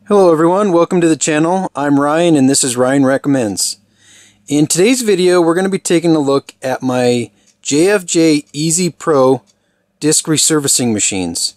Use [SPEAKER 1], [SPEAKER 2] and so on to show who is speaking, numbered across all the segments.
[SPEAKER 1] Hello everyone, welcome to the channel. I'm Ryan and this is Ryan Recommends. In today's video we're going to be taking a look at my JFJ Easy Pro disc resurfacing machines.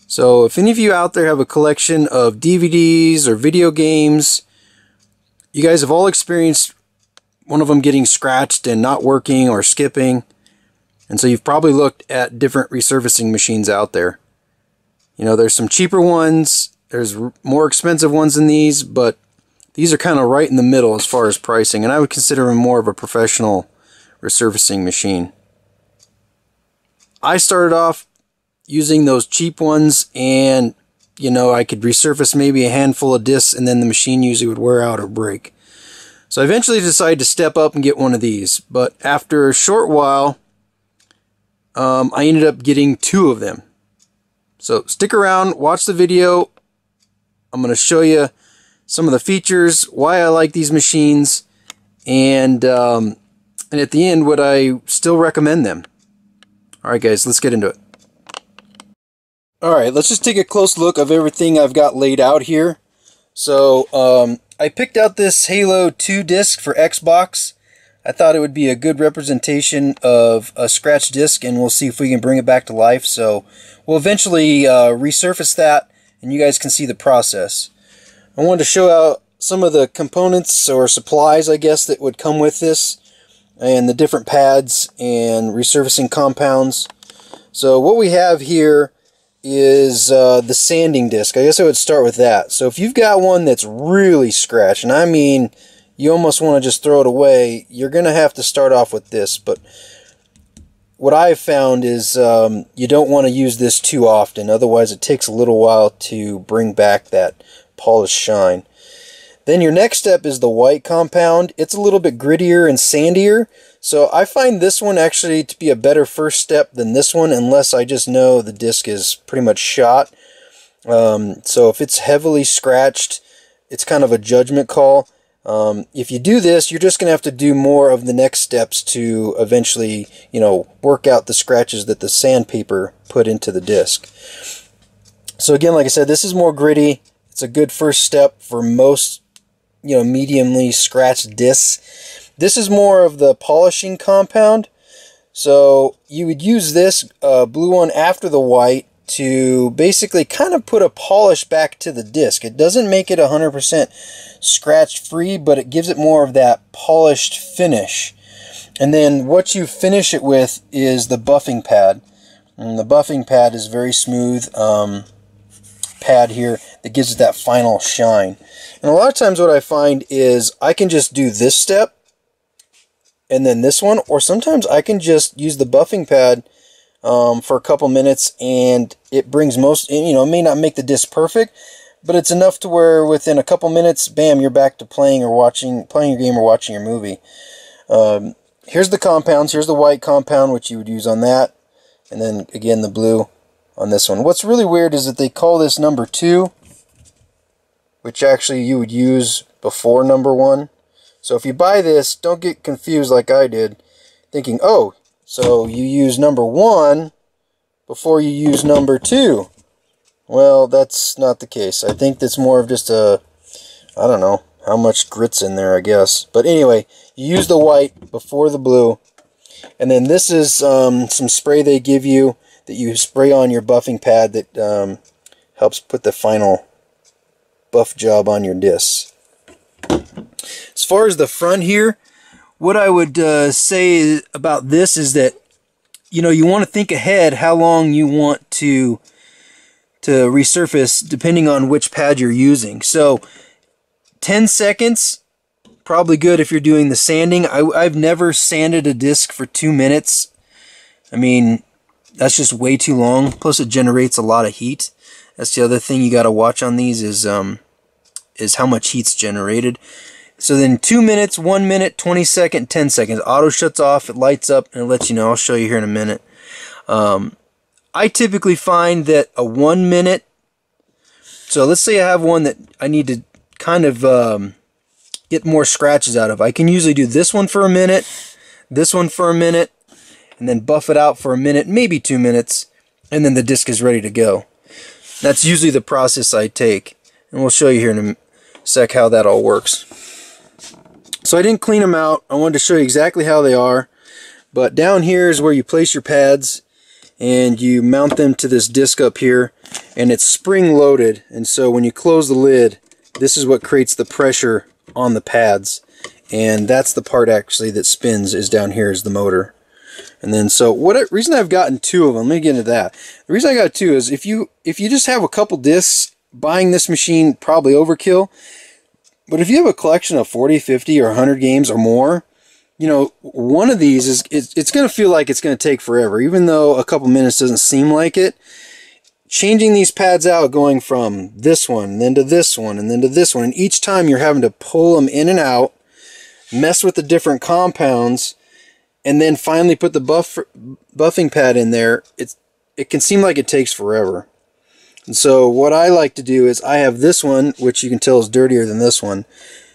[SPEAKER 1] So if any of you out there have a collection of DVDs or video games, you guys have all experienced one of them getting scratched and not working or skipping, and so you've probably looked at different resurfacing machines out there. You know, there's some cheaper ones, there's more expensive ones than these, but these are kind of right in the middle as far as pricing, and I would consider them more of a professional resurfacing machine. I started off using those cheap ones, and you know, I could resurface maybe a handful of discs and then the machine usually would wear out or break. So I eventually decided to step up and get one of these, but after a short while I ended up getting two of them. So stick around, watch the video. I'm going to show you some of the features, why I like these machines, and at the end, would I still recommend them? Alright guys, let's get into it. Alright, let's just take a close look of everything I've got laid out here. So, I picked out this Halo 2 disc for Xbox. I thought it would be a good representation of a scratched disc, and we'll see if we can bring it back to life. So, we'll eventually resurface that, and you guys can see the process. I wanted to show out some of the components or supplies, I guess, that would come with this, and the different pads and resurfacing compounds. So what we have here is the sanding disc. I guess I would start with that. So if you've got one that's really scratched, and I mean you almost want to just throw it away, you're going to have to start off with this. But what I've found is you don't want to use this too often, otherwise it takes a little while to bring back that polished shine. Then your next step is the white compound. It's a little bit grittier and sandier, so I find this one actually to be a better first step than this one, unless I just know the disc is pretty much shot. So if it's heavily scratched, it's kind of a judgment call. If you do this, you're just going to have to do more of the next steps to eventually, you know, work out the scratches that the sandpaper put into the disc. So again, like I said, this is more gritty. It's a good first step for most, you know, mediumly scratched discs. This is more of the polishing compound. So you would use this blue one after the white to basically kind of put a polish back to the disc. It doesn't make it 100% scratch free, but it gives it more of that polished finish. And then what you finish it with is the buffing pad. And the buffing pad is very smooth pad here that gives it that final shine. And a lot of times what I find is I can just do this step and then this one, or sometimes I can just use the buffing pad for a couple minutes, and it brings most, you know, it may not make the disc perfect, but it's enough to where within a couple minutes, bam, you're back to playing your game or watching your movie. Here's the compounds. Here's the white compound, which you would use on that, and then again the blue on this one. What's really weird is that they call this number 2, which actually you would use before number 1. So if you buy this, don't get confused like I did, thinking, oh, so you use number 1 before you use number 2. Well, that's not the case. I think that's more of just a, I don't know how much grit's in there, I guess. But anyway, you use the white before the blue. And then this is some spray they give you that you spray on your buffing pad that helps put the final buff job on your discs. As far as the front here, what I would say about this is that, you know, you want to think ahead how long you want to resurface depending on which pad you're using. So 10 seconds, probably good if you're doing the sanding. I've never sanded a disc for 2 minutes. I mean, that's just way too long. Plus it generates a lot of heat. That's the other thing you got to watch on these is how much heat's generated. So then 2 minutes, 1 minute, 20 seconds, 10 seconds. Auto shuts off, it lights up, and it lets you know. I'll show you here in a minute. I typically find that a 1 minute, so let's say I have one that I need to kind of get more scratches out of. I can usually do this one for a minute, this one for a minute, and then buff it out for a minute, maybe 2 minutes, and then the disc is ready to go. That's usually the process I take. And we'll show you here in a sec how that all works. So I didn't clean them out. I wanted to show you exactly how they are. But down here is where you place your pads, and you mount them to this disc up here, and it's spring loaded. And so when you close the lid, this is what creates the pressure on the pads, and that's the part actually that spins, is down here is the motor. And then so reason I've gotten two of them, let me get into that. The reason I got two is if you just have a couple discs, buying this machine probably overkill. But if you have a collection of 40, 50, or 100 games or more, you know, one of these it's going to feel like it's going to take forever, even though a couple minutes doesn't seem like it. Changing these pads out, going from this one, then to this one, and then to this one, and each time you're having to pull them in and out, mess with the different compounds, and then finally put the buffing pad in there, it can seem like it takes forever. And so what I like to do is I have this one, which you can tell is dirtier than this one,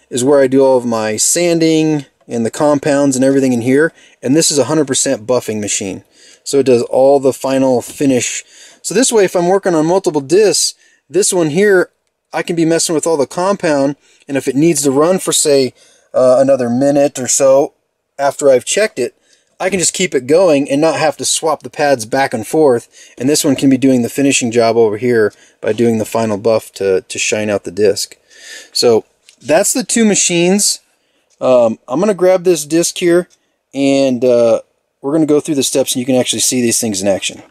[SPEAKER 1] is where I do all of my sanding and the compounds and everything in here. And this is a 100% buffing machine. So it does all the final finish. So this way, if I'm working on multiple discs, this one here, I can be messing with all the compound. And if it needs to run for, say, another minute or so after I've checked it, I can just keep it going and not have to swap the pads back and forth. And this one can be doing the finishing job over here by doing the final buff to shine out the disc. So that's the two machines. I'm going to grab this disc here, and we're going to go through the steps, and you can actually see these things in action.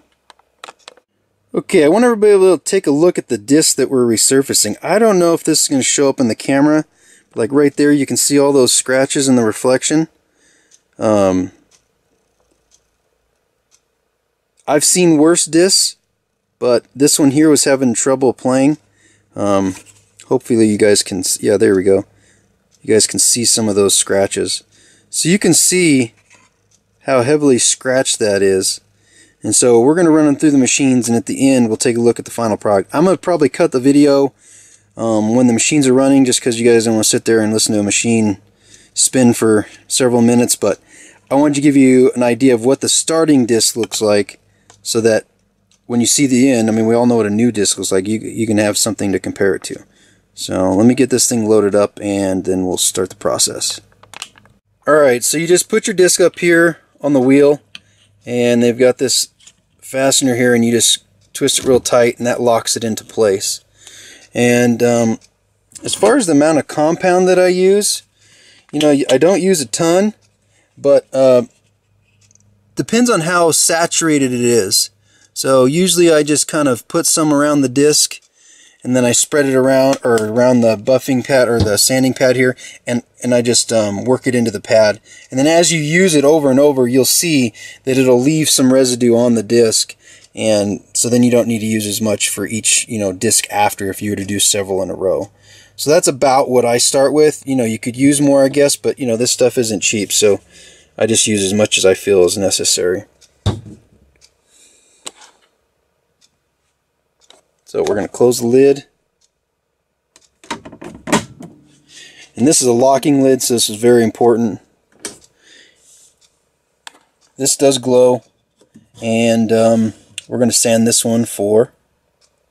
[SPEAKER 1] Okay, I want everybody to be able to take a look at the disc that we're resurfacing. I don't know if this is going to show up in the camera. But like right there, you can see all those scratches in the reflection. I've seen worse discs, but this one here was having trouble playing. Hopefully you guys can, yeah, there we go. You guys can see some of those scratches. So you can see how heavily scratched that is. And so we're going to run them through the machines, and at the end we'll take a look at the final product. I'm going to probably cut the video when the machines are running, just because you guys don't want to sit there and listen to a machine spin for several minutes. But I wanted to give you an idea of what the starting disc looks like, so that when you see the end, I mean, we all know what a new disc looks like. You can have something to compare it to. So let me get this thing loaded up, and then we'll start the process. Alright, so you just put your disc up here on the wheel, and they've got this fastener here, and you just twist it real tight, and that locks it into place. And as far as the amount of compound that I use, you know, I don't use a ton, but depends on how saturated it is. So usually I just kind of put some around the disc, and then I spread it around, or around the buffing pad or the sanding pad here, and I just work it into the pad. And then as you use it over and over, you'll see that it'll leave some residue on the disc, and so then you don't need to use as much for each, you know, disc after, if you were to do several in a row. So that's about what I start with. You know, you could use more, I guess, but you know, this stuff isn't cheap, so I just use as much as I feel is necessary. So we're going to close the lid. And this is a locking lid, so this is very important. This does glow. And we're going to sand this one for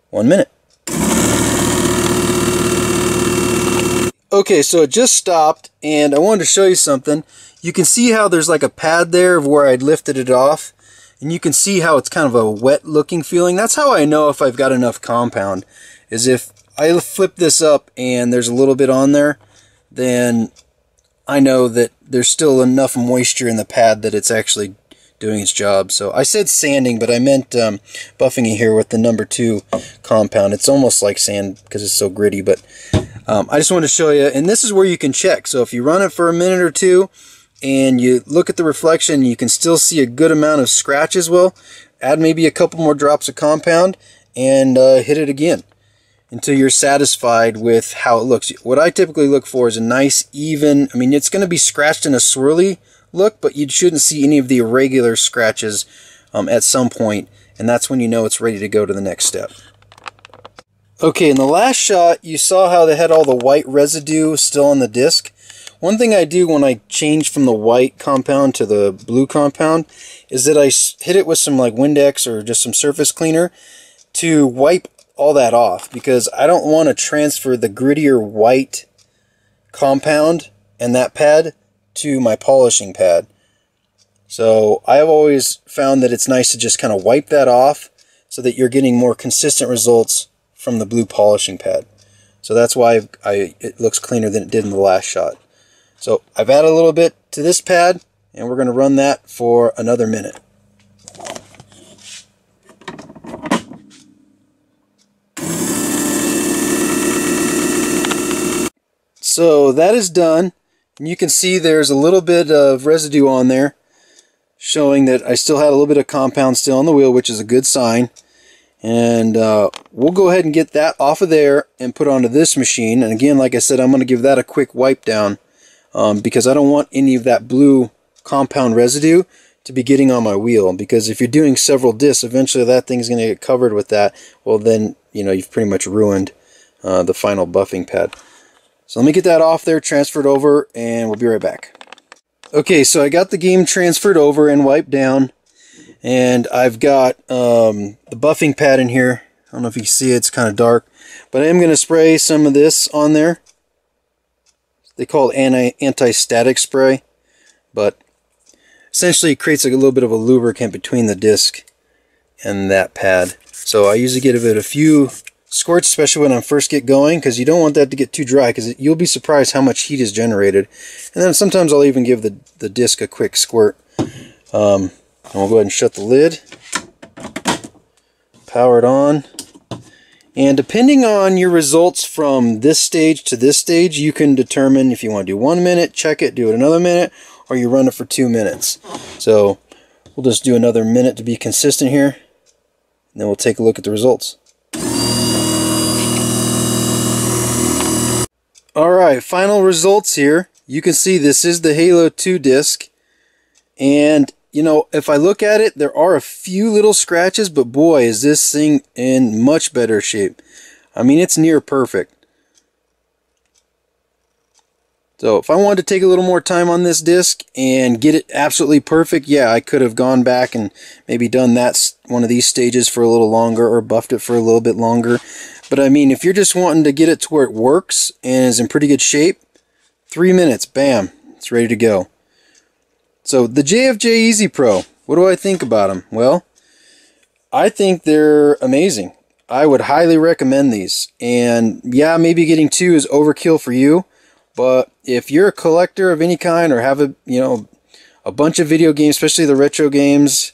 [SPEAKER 1] 1 minute. Okay, so it just stopped, and I wanted to show you something. You can see how there's like a pad there of where I'd lifted it off. And you can see how it's kind of a wet looking feeling. That's how I know if I've got enough compound, is if I flip this up and there's a little bit on there, then I know that there's still enough moisture in the pad that it's actually doing its job. So I said sanding, but I meant buffing it here with the number 2 compound. It's almost like sand because it's so gritty, but I just wanted to show you. And this is where you can check. So if you run it for a minute or two, and you look at the reflection, you can still see a good amount of scratches. Well, add maybe a couple more drops of compound and hit it again until you're satisfied with how it looks. What I typically look for is a nice, even, I mean, it's going to be scratched in a swirly look, but you shouldn't see any of the irregular scratches at some point, and that's when you know it's ready to go to the next step. Okay, in the last shot, you saw how they had all the white residue still on the disc. One thing I do when I change from the white compound to the blue compound is that I hit it with some like Windex or just some surface cleaner to wipe all that off because I don't want to transfer the grittier white compound and that pad to my polishing pad. So I've always found that it's nice to just kind of wipe that off so that you're getting more consistent results from the blue polishing pad. So that's why it looks cleaner than it did in the last shot. So I've added a little bit to this pad, and we're going to run that for another minute. So that is done, and you can see there's a little bit of residue on there, showing that I still had a little bit of compound still on the wheel, which is a good sign. And we'll go ahead and get that off of there and put onto this machine. And again, like I said, I'm going to give that a quick wipe down because I don't want any of that blue compound residue to be getting on my wheel. Because if you're doing several discs, eventually that thing's going to get covered with that. Well, then, you know, you've pretty much ruined the final buffing pad. So let me get that off there, transferred over, and we'll be right back. Okay, so I got the game transferred over and wiped down, and I've got the buffing pad in here. I don't know if you can see it, it's kind of dark, but I am going to spray some of this on there. They call it anti-static spray, but essentially it creates a little bit of a lubricant between the disc and that pad. So I usually give it a few squirts, especially when I first get going, because you don't want that to get too dry, because you'll be surprised how much heat is generated. And then sometimes I'll even give the disc a quick squirt. And we'll go ahead and shut the lid, power it on, and depending on your results from this stage to this stage, you can determine if you want to do 1 minute, check it, do it another minute, or you run it for 2 minutes. So we'll just do another minute to be consistent here, and then we'll take a look at the results. Alright, final results here. You can see this is the Halo 2 disc, and you know, if I look at it, there are a few little scratches, but boy, is this thing in much better shape. I mean, it's near perfect. So if I wanted to take a little more time on this disc and get it absolutely perfect, yeah, I could have gone back and maybe done one of these stages for a little longer or buffed it for a little bit longer. But I mean, if you're just wanting to get it to where it works and is in pretty good shape, 3 minutes, bam, it's ready to go. So the JFJ Easy Pro, what do I think about them? Well, I think they're amazing. I would highly recommend these. And yeah, maybe getting 2 is overkill for you, but if you're a collector of any kind or have a bunch of video games, especially the retro games,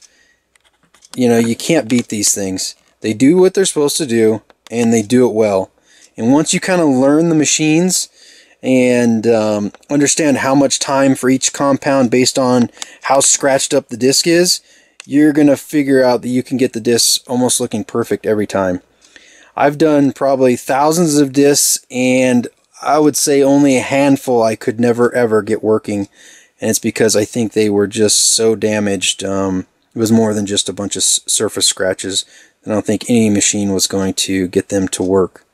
[SPEAKER 1] you know, you can't beat these things. They do what they're supposed to do, and they do it well. And once you kind of learn the machines and understand how much time for each compound based on how scratched up the disc is, you're going to figure out that you can get the discs almost looking perfect every time. I've done probably thousands of discs, and I would say only a handful I could never ever get working, and it's because I think they were just so damaged. It was more than just a bunch of surface scratches. I don't think any machine was going to get them to work.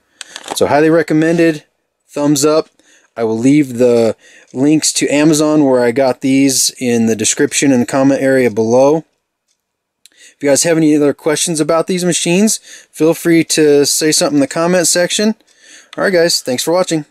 [SPEAKER 1] So highly recommended, thumbs up. I will leave the links to Amazon where I got these in the description and comment area below. If you guys have any other questions about these machines, feel free to say something in the comment section. Alright guys, thanks for watching.